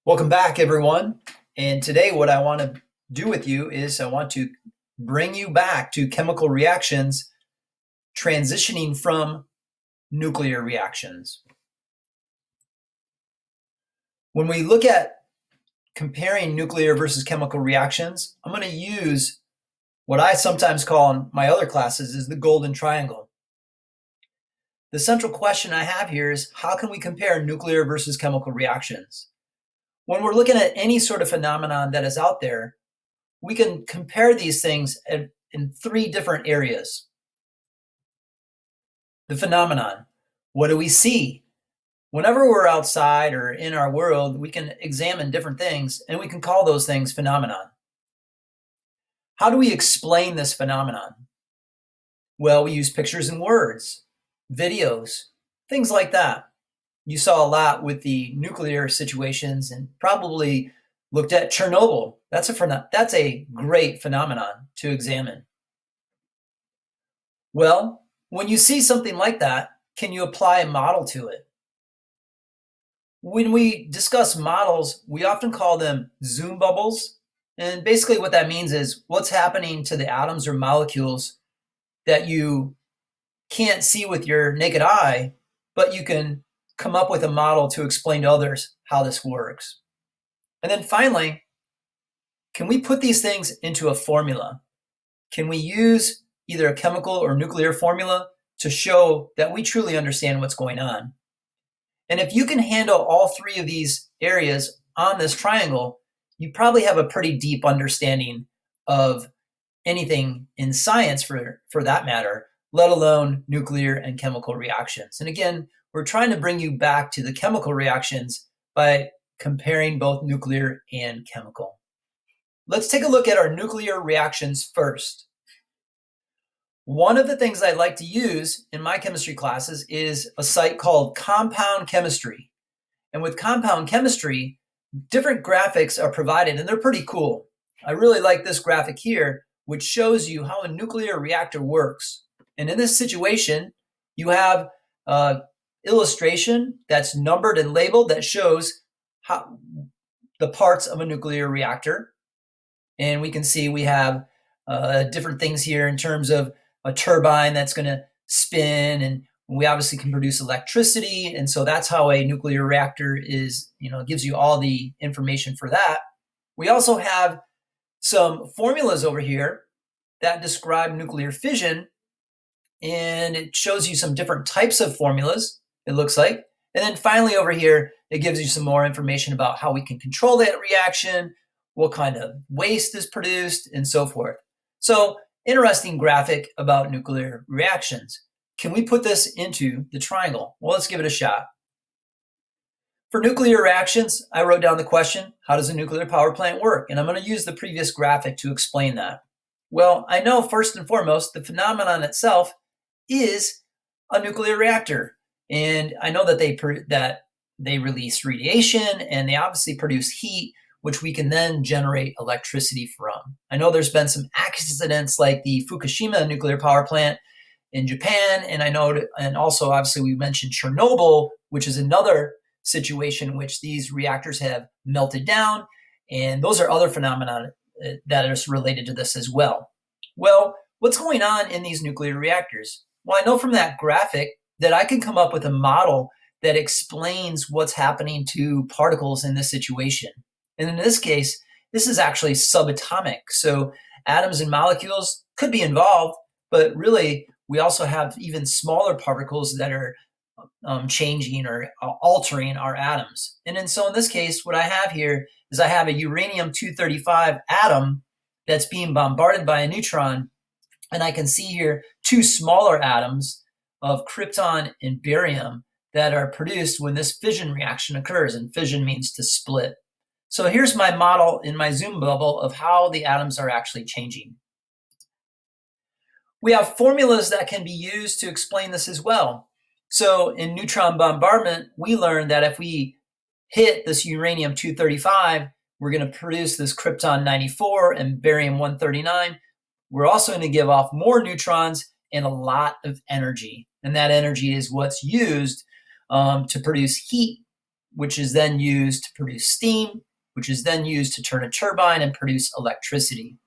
Welcome back, everyone. And today, what I want to do with you is I want to bring you back to chemical reactions transitioning from nuclear reactions. When we look at comparing nuclear versus chemical reactions, I'm going to use what I sometimes call in my other classes is the golden triangle. The central question I have here is how can we compare nuclear versus chemical reactions? When we're looking at any sort of phenomenon that is out there, we can compare these things in three different areas. The phenomenon. What do we see? Whenever we're outside or in our world, we can examine different things and we can call those things phenomenon. How do we explain this phenomenon? Well, we use pictures and words, videos, things like that. You saw a lot with the nuclear situations and probably looked at Chernobyl. That's a great phenomenon to examine. Well, when you see something like that, can you apply a model to it? When we discuss models, we often call them zoom bubbles. And basically what that means is what's happening to the atoms or molecules that you can't see with your naked eye, but you can come up with a model to explain to others how this works. And then finally, can we put these things into a formula? Can we use either a chemical or nuclear formula to show that we truly understand what's going on? And if you can handle all three of these areas on this triangle, you probably have a pretty deep understanding of anything in science for that matter, let alone nuclear and chemical reactions. And again, we're trying to bring you back to the chemical reactions by comparing both nuclear and chemical. Let's take a look at our nuclear reactions first. One of the things I like to use in my chemistry classes is a site called Compound Chemistry. And with Compound Chemistry, different graphics are provided and they're pretty cool. I really like this graphic here, which shows you how a nuclear reactor works. And in this situation, you have illustration that's numbered and labeled that shows how the parts of a nuclear reactor. And we can see we have different things here in terms of a turbine that's going to spin, and we obviously can produce electricity. And so that's how a nuclear reactor is, gives you all the information for that. We also have some formulas over here that describe nuclear fission, and it shows you some different types of formulas, it looks like. And then finally over here, it gives you some more information about how we can control that reaction, what kind of waste is produced, and so forth. So, interesting graphic about nuclear reactions. Can we put this into the triangle? Well, let's give it a shot. For nuclear reactions, I wrote down the question, how does a nuclear power plant work? And I'm going to use the previous graphic to explain that. Well, I know first and foremost, the phenomenon itself is a nuclear reactor. And I know that they release radiation and they obviously produce heat, which we can then generate electricity from. I know there's been some accidents like the Fukushima nuclear power plant in Japan, and also obviously we mentioned Chernobyl, which is another situation in which these reactors have melted down, and those are other phenomena that are related to this as well. Well, what's going on in these nuclear reactors? Well, I know from that graphic that I can come up with a model that explains what's happening to particles in this situation. And in this case, this is actually subatomic. So atoms and molecules could be involved, but really we also have even smaller particles that are changing or altering our atoms. And so in this case, what I have here is I have a uranium-235 atom that's being bombarded by a neutron. And I can see here two smaller atoms of krypton and barium that are produced when this fission reaction occurs. And fission means to split. So here's my model in my zoom bubble of how the atoms are actually changing. We have formulas that can be used to explain this as well. So in neutron bombardment, we learned that if we hit this uranium-235, we're going to produce this krypton-94 and barium-139. We're also going to give off more neutrons and a lot of energy. And that energy is what's used to produce heat which is then used to produce steam, which is then used to turn a turbine and produce electricity.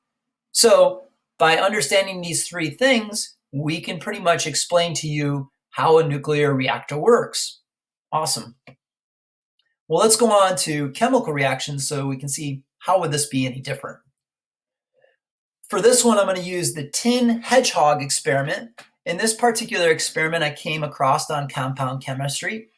So by understanding these three things, we can pretty much explain to you how a nuclear reactor works. Awesome. Well, let's go on to chemical reactions so we can see how would this be any different. For this one, I'm going to use the tin hedgehog experiment. In this particular experiment, I came across on compound chemistry.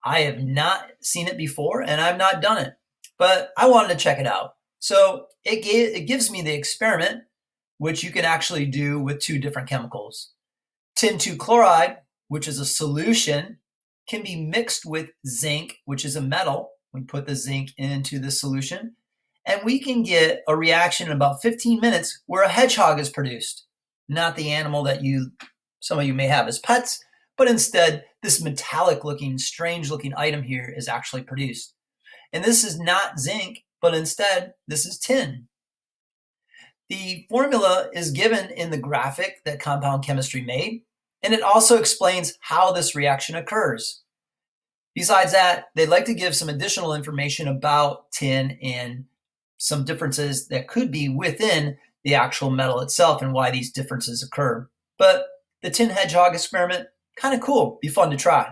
I have not seen it before, and I've not done it, but I wanted to check it out. So it gives me the experiment, which you can actually do with two different chemicals. Tin 2 chloride, which is a solution, can be mixed with zinc, which is a metal. We put the zinc into the solution, and we can get a reaction in about 15 minutes where a hedgehog is produced. Not the animal that some of you may have as pets, but instead this metallic looking, strange looking item here is actually produced. And this is not zinc, but instead this is tin. The formula is given in the graphic that compound chemistry made, and it also explains how this reaction occurs. Besides that, they'd like to give some additional information about tin and some differences that could be within the actual metal itself and why these differences occur. But the tin hedgehog experiment, kind of cool, be fun to try.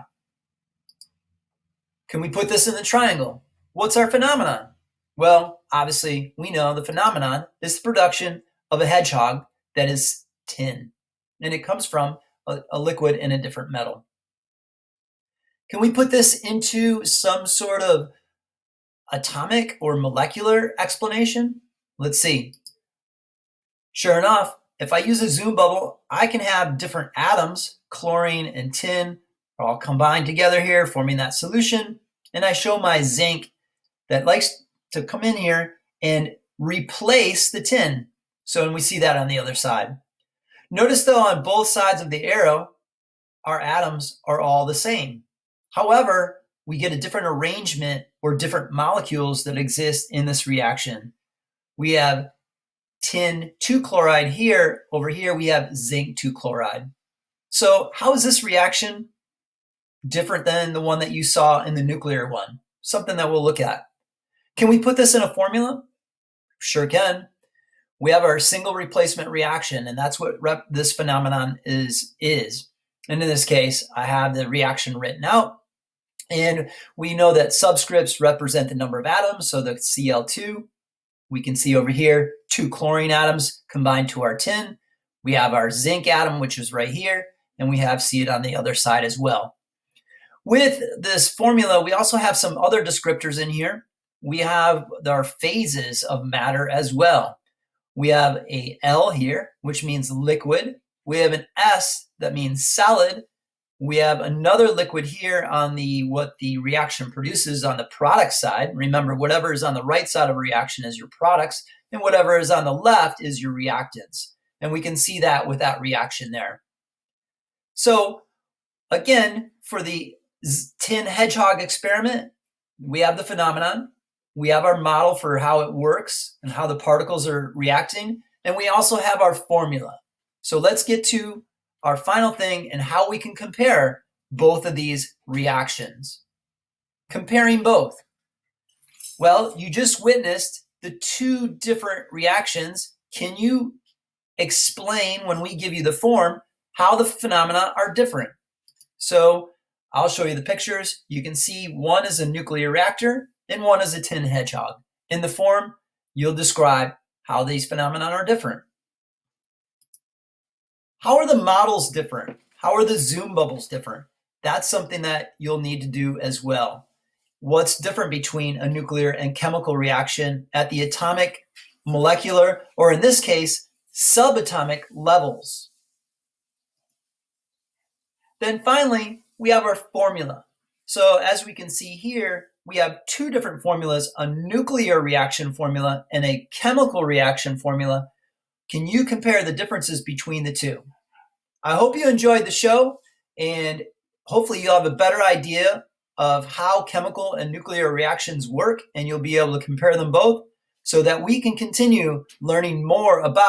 Can we put this in the triangle? What's our phenomenon? Well, obviously, we know the phenomenon is the production of a hedgehog that is tin, and it comes from a liquid in a different metal. Can we put this into some sort of atomic or molecular explanation? Let's see. Sure enough, if I use a zoom bubble, I can have different atoms, chlorine and tin, are all combined together here, forming that solution. And I show my zinc that likes to come in here and replace the tin. So, and we see that on the other side. Notice though, on both sides of the arrow, our atoms are all the same. However, we get a different arrangement or different molecules that exist in this reaction. We have tin 2 chloride here. Over here, we have zinc 2 chloride. So how is this reaction different than the one that you saw in the nuclear one? Something that we'll look at. Can we put this in a formula? Sure can. We have our single replacement reaction, and that's what this phenomenon is. And in this case, I have the reaction written out. And we know that subscripts represent the number of atoms, so the Cl2. We can see over here 2 chlorine atoms combined to our tin. We have our zinc atom, which is right here, and we see it on the other side as well. With this formula, we also have some other descriptors in here. We have our phases of matter as well. We have a L here, which means liquid. We have an S that means solid. We have another liquid here on what the reaction produces on the product side. Remember, whatever is on the right side of a reaction is your products, and whatever is on the left is your reactants. And we can see that with that reaction there. So again, for the tin hedgehog experiment, we have the phenomenon. We have our model for how it works and how the particles are reacting. And we also have our formula. So let's get to our final thing and how we can compare both of these reactions. Comparing both. Well, you just witnessed the two different reactions. Can you explain, when we give you the form, how the phenomena are different? So I'll show you the pictures. You can see one is a nuclear reactor and one is a tin hedgehog. In the form, you'll describe how these phenomena are different. How are the models different? How are the zoom bubbles different? That's something that you'll need to do as well. What's different between a nuclear and chemical reaction at the atomic, molecular, or in this case, subatomic levels? Then finally, we have our formula. So as we can see here, we have two different formulas, a nuclear reaction formula and a chemical reaction formula. Can you compare the differences between the two? I hope you enjoyed the show, and hopefully you'll have a better idea of how chemical and nuclear reactions work, and you'll be able to compare them both so that we can continue learning more about